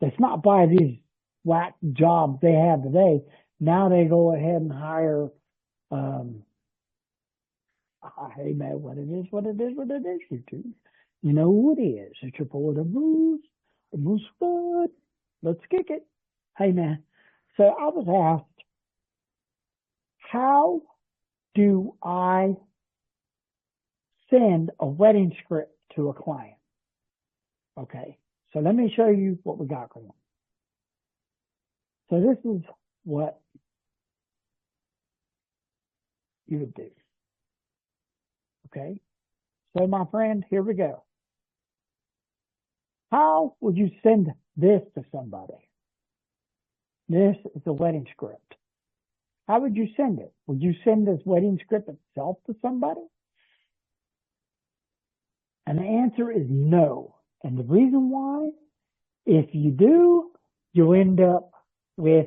It's not by these whack jobs they have today. Now they go ahead and hire, hey man, what it is, YouTube. You know who it is. It's your boy, the Moose Squad. Let's kick it. Hey man. So I was asked, how do I send a wedding script to a client? Okay. So let me show you what we got going on. So this is what you would do. Okay. So my friend, here we go. How would you send this to somebody? This is a wedding script. How would you send it? Would you send this wedding script itself to somebody? And the answer is no. And the reason why, if you do, you end up with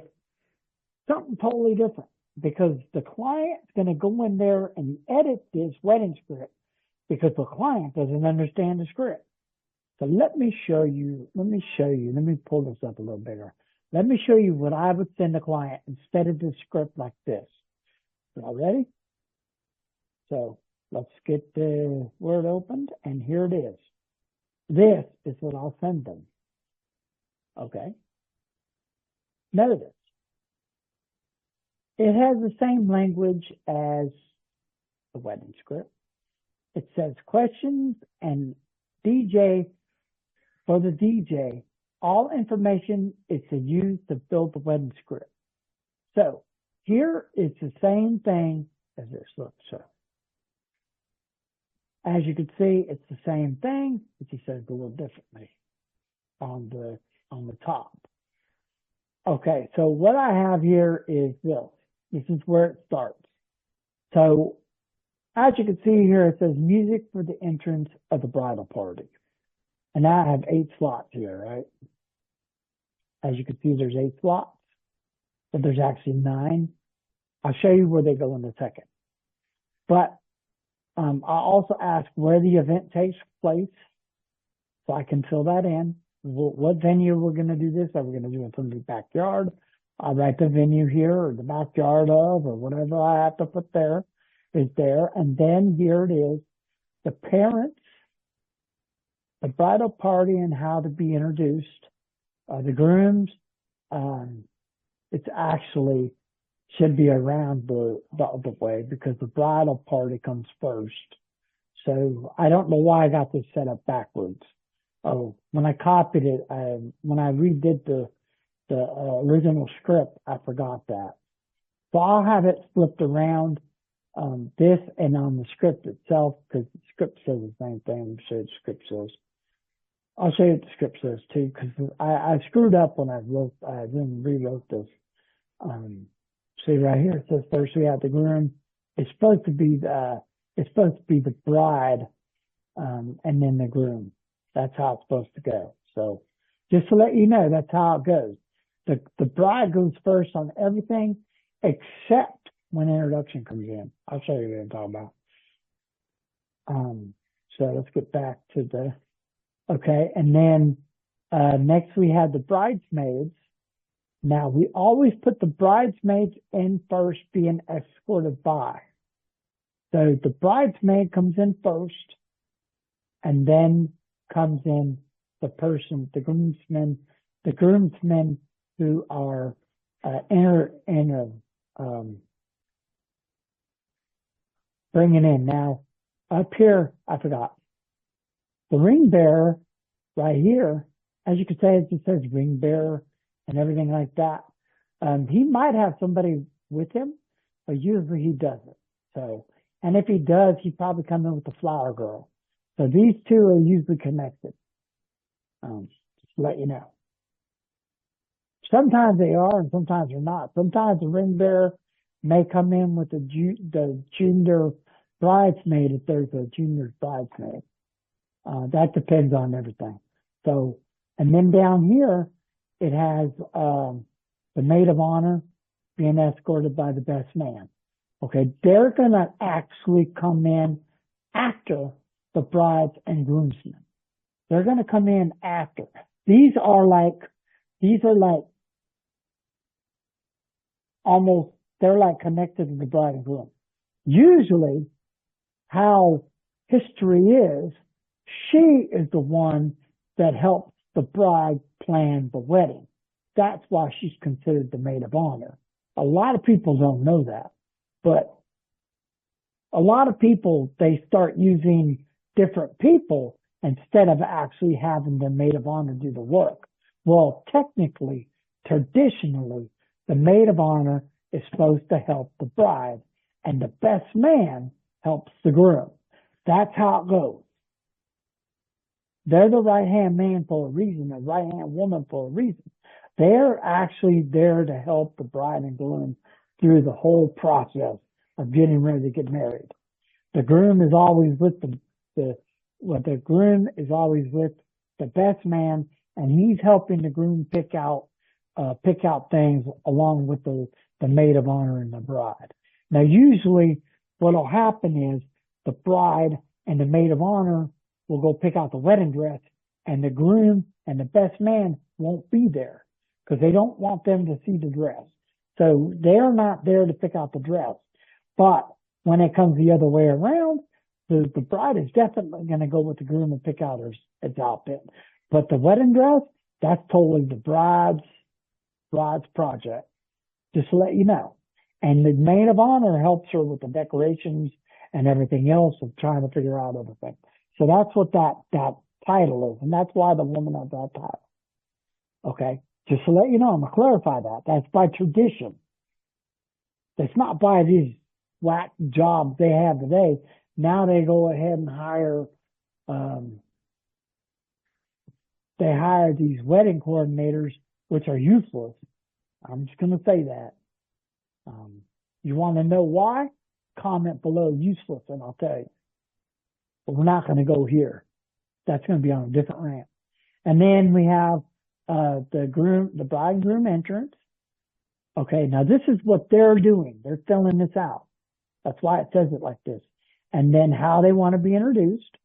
something totally different, because the client's going to go in there and edit this wedding script because the client doesn't understand the script. So let me show you. Let me pull this up a little bigger. Let me show you what I would send a client instead of this script like this. Y'all ready? So let's get the Word opened, and here it is. This is what I'll send them. Okay. Notice, it has the same language as the wedding script. It says questions and DJ for the DJ. All information is to use to build the wedding script. So here it's the same thing as this. Look, so as you can see, it's the same thing, but he says it a little differently on the top. Okay, so what I have here is this. This is where it starts. So as you can see here, it says music for the entrance of the bridal party. And I have 8 slots here, right? As you can see, there's 8 slots, but there's actually 9. I'll show you where they go in a second. But I also ask where the event takes place, so I can fill that in. What venue we're going to do this? Are we going to do it from the backyard? I'll write the venue here, or the backyard of, or whatever I have to put there is there. And then here it is, the parents, the bridal party and how to be introduced, the grooms. It's actually should be around the other way because the bridal party comes first. So I don't know why I got this set up backwards. Oh, when I copied it, when I redid the original script, I forgot that. So I'll have it flipped around, this and on the script itself, because the script says the same thing. So the script says. I'll show you what the script says too, because I screwed up when I rewrote this. See right here, it says first we have the groom. It's supposed to be the bride, and then the groom. That's how it's supposed to go. So just to let you know, that's how it goes. The bride goes first on everything except when introduction comes in. I'll show you what I'm talking about. So let's get back to the, okay. And then, next we have the bridesmaids. Now we always put the bridesmaids in first, being escorted by. So the bridesmaid comes in first, and then comes in the person, the groomsmen who are bringing in. Now up here, I forgot the ring bearer right here. As you can see, it just says ring bearer and everything like that. He might have somebody with him, but usually he doesn't. So, and if he does, he probably come in with the flower girl. So these two are usually connected. Just to let you know. Sometimes they are, and sometimes they're not. Sometimes the ring bearer may come in with the junior bridesmaid if there's a junior bridesmaid. That depends on everything. So, and then down here, it has the maid of honor being escorted by the best man. Okay, they're going to actually come in after the brides and groomsmen. They're going to come in after. These are like These are like almost, they're like connected to the bride and groom. Usually how history is, she is the one that helps the bride plan the wedding. That's why she's considered the maid of honor. A lot of people don't know that, but a lot of people, they start using different people instead of actually having the maid of honor do the work. Well, technically, traditionally, the maid of honor is supposed to help the bride, and the best man helps the groom. That's how it goes. They're the right-hand man for a reason, the right-hand woman for a reason. They're actually there to help the bride and groom through the whole process of getting ready to get married. The groom is always with the groom is always with the best man, and he's helping the groom pick out things along with the maid of honor and the bride. Now, usually what'll happen is the bride and the maid of honor will go pick out the wedding dress, and the groom and the best man won't be there because they don't want them to see the dress. So they're not there to pick out the dress. But when it comes the other way around, the bride is definitely going to go with the groom and pick out his outfit. But the wedding dress, that's totally the bride's project, just to let you know. And the maid of honor helps her with the decorations and everything else of trying to figure out everything. So that's what that title is. And that's why the woman has that title. Okay. Just to let you know, I'm going to clarify that. That's by tradition. It's not by these whack jobs they have today. Now they go ahead and hire these wedding coordinators, which are useless. I'm just going to say that. You want to know why? Comment below useless and I'll tell you. But we're not going to go here. That's going to be on a different rant. And then we have the bride and groom entrance. Okay, now this is what they're doing. They're filling this out. That's why it says it like this. And then how they want to be introduced.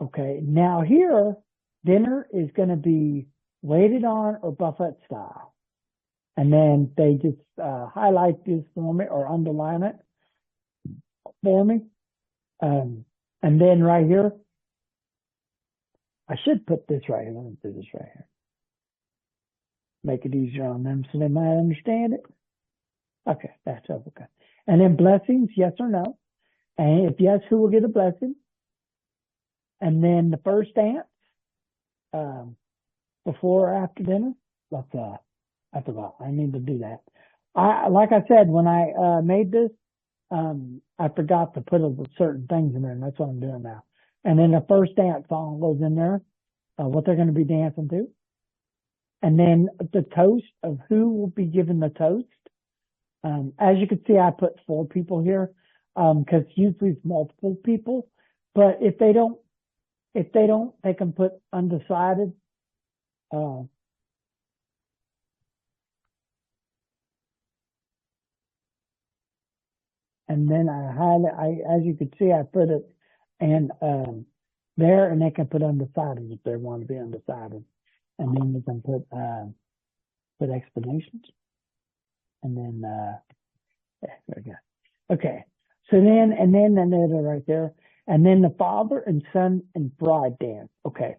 Okay, now here, dinner is going to be waited on or buffet style. And then they just highlight this for me or underline it for me. And then right here, I should put this right here. Let me do this right here. Make it easier on them so they might understand it. Okay, that's okay. And then blessings, yes or no. And if yes, who will get a blessing? And then the first dance, before or after dinner. I forgot. I need to do that. Like I said, when I made this, I forgot to put certain things in there, and that's what I'm doing now. And then the first dance song goes in there, what they're going to be dancing to. And then the toast of who will be given the toast. As you can see, I put 4 people here, because usually it's multiple people. But if they don't, they can put undecided. And then as you can see, I put it there, and they can put undecided if they want to be undecided. And then we can put explanations. And then, there we go. Okay. So then, and then they're right there. And then the father and son and bride dance. Okay.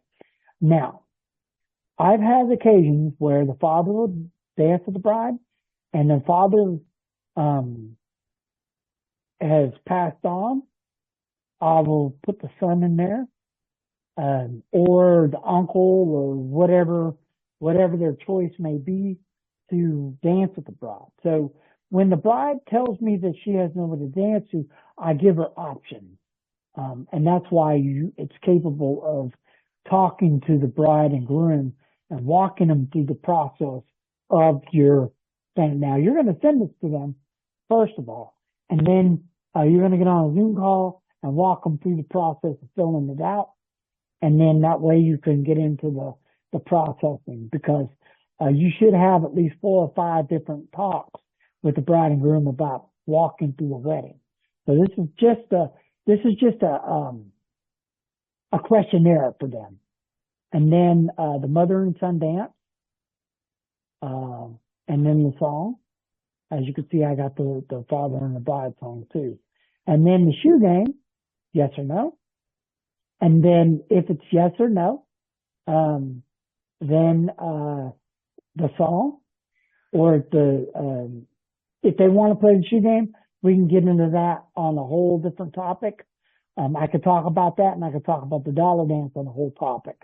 Now, I've had occasions where the father will dance with the bride, and the father, has passed on. I will put the son in there, or the uncle or whatever their choice may be to dance with the bride. So when the bride tells me that she has nobody to dance to, I give her options. And that's why it's capable of talking to the bride and groom and walking them through the process of your thing. Now, you're going to send this to them, first of all, and then you're going to get on a Zoom call and walk them through the process of filling it out. And then that way you can get into the processing, because you should have at least 4 or 5 different talks with the bride and groom about walking through a wedding. So this is just a questionnaire for them. And then the mother and son dance. and then the song. As you can see, I got the father and the bride song too. And then the shoe game, yes or no. And then if it's yes or no, then the song, or if they want to play the shoe game, we can get into that on a whole different topic. I could talk about that, and I could talk about the dollar dance on the whole topic.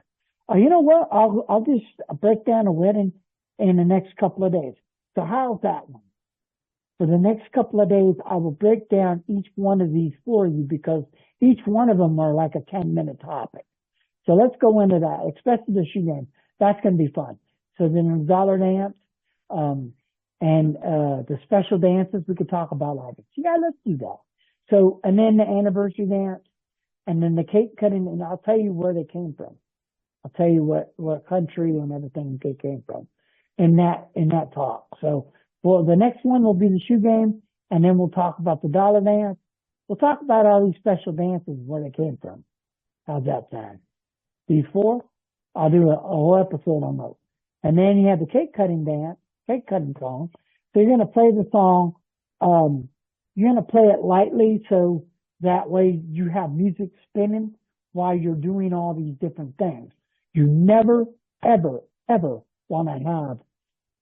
You know what? I'll just break down a wedding in the next couple of days. So how's that one? For the next couple of days, I will break down each one of these for you, because each one of them are like a 10-minute topic. So let's go into that, especially the shoe game. That's going to be fun. So then the dollar dance, and the special dances, we could talk about all this. Yeah, let's do that. So, and then the anniversary dance, and then the cake cutting, and I'll tell you where they came from. I'll tell you what country and everything they came from in that talk. So, well, the next one will be the shoe game, and then we'll talk about the dollar dance. We'll talk about all these special dances, where they came from. How's that sound? Before, I'll do a whole episode on those. And then you have the cake cutting dance, cake cutting song. So you're going to play the song. You're going to play it lightly, so that way you have music spinning while you're doing all these different things. You never, ever, ever want to have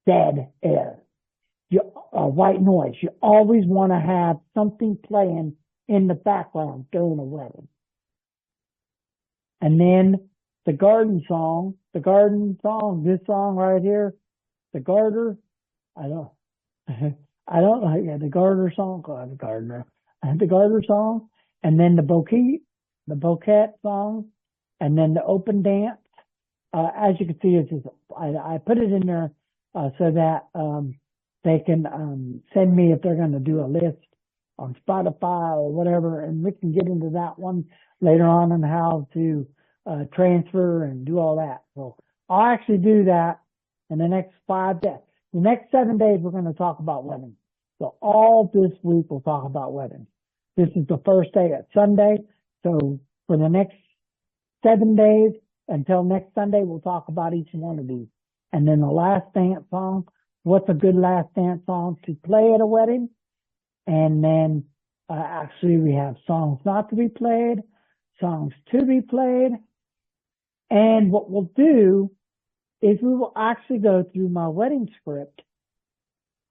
dead air. White noise. You always want to have something playing in the background during a wedding. And then the garden song, this song right here, the garter, I don't know, yeah, the garter song, the gardener, the garter song, and then the bouquet song, and then the open dance. As you can see, it's just, I put it in there, so that, they can, send me if they're going to do a list on Spotify or whatever, and we can get into that one later on how to, transfer and do all that. So I'll actually do that in the next 5 days. The next 7 days, we're going to talk about weddings. So all this week, we'll talk about weddings. This is the first day at Sunday. So for the next 7 days until next Sunday, we'll talk about each one of these. And then the last dance song, what's a good last dance song to play at a wedding? And then actually we have songs not to be played, songs to be played. And what we'll do is we will actually go through my wedding script.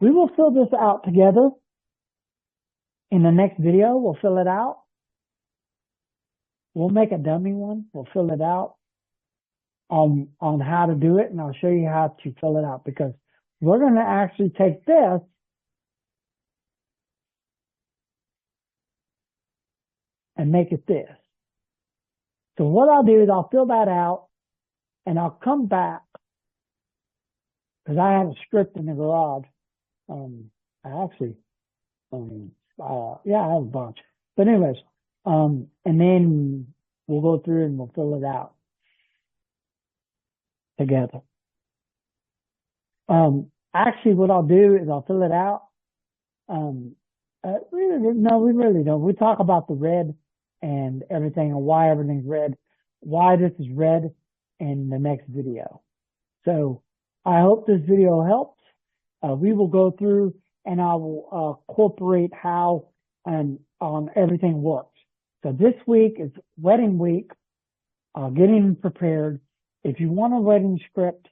We will fill this out together in the next video. We'll fill it out. We'll make a dummy one. We'll fill it out on how to do it, and I'll show you how to fill it out, because we're going to actually take this and make it this. So what I'll do is I'll fill that out, and I'll come back, because I have a script in the garage. I have a bunch. But anyways, and then we'll go through and we'll fill it out together. Actually, what I'll do is I'll fill it out. We really don't. We talk about the red and everything, and why everything's red, why this is red in the next video. So I hope this video helps. We will go through and I will incorporate how and on everything works. So this week is wedding week, getting prepared. If you want a wedding script,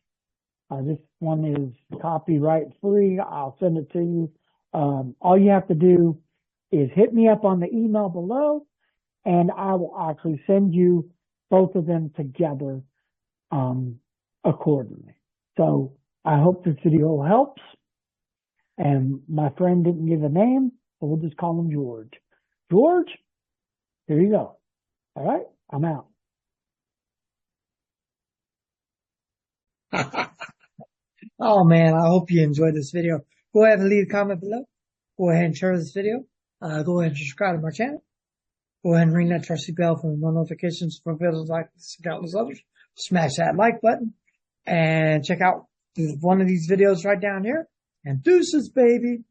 this one is copyright free. I'll send it to you. All you have to do is hit me up on the email below, and I will actually send you both of them together accordingly. So I hope this video helps. And my friend didn't give a name, so we'll just call him George. George, here you go. All right, I'm out. Oh man, I hope you enjoyed this video. Go ahead and leave a comment below. Go ahead and share this video. Go ahead and subscribe to my channel. Go ahead and ring that trusty bell for more notifications for videos like this and countless others. Smash that like button and check out one of these videos right down here. And deuces, baby.